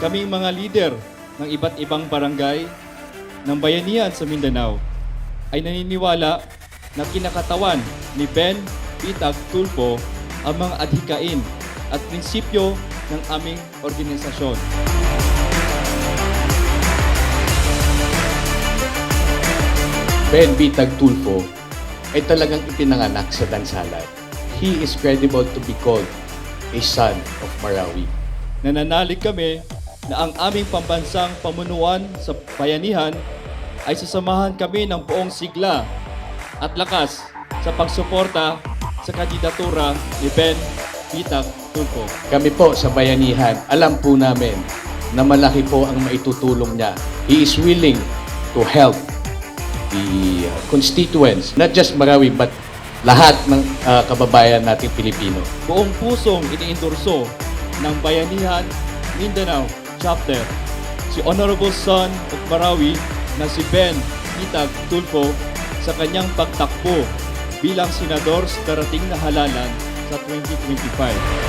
kaming mga lider ng iba't ibang barangay ng bayanihan sa Mindanao ay naniniwala na kinakatawan ni Ben Pitag Tulfo ang mga adhikain at prinsipyo ng aming organisasyon. Ben Pitag Tulfo ay talagang ipinanganak sa Dansalat. He is credible to be called a son of Marawi. Nananalig kami na ang aming pambansang pamunuan sa bayanihan ay sasamahan kami ng buong sigla at lakas sa pagsuporta sa kandidatura ni Ben Pitag Tulfo. Kami po sa bayanihan, alam po namin na malaki po ang maitutulong niya. He is willing to help the constituents, not just Marawi but lahat ng kababayan nating Pilipino. Buong pusong iniendorso ng Bayanihan Mindanao Chapter si Honorable Son of Marawi na si Ben Pitag Tulfo sa kanyang pagtakbo bilang senador sa darating na halalan sa 2025.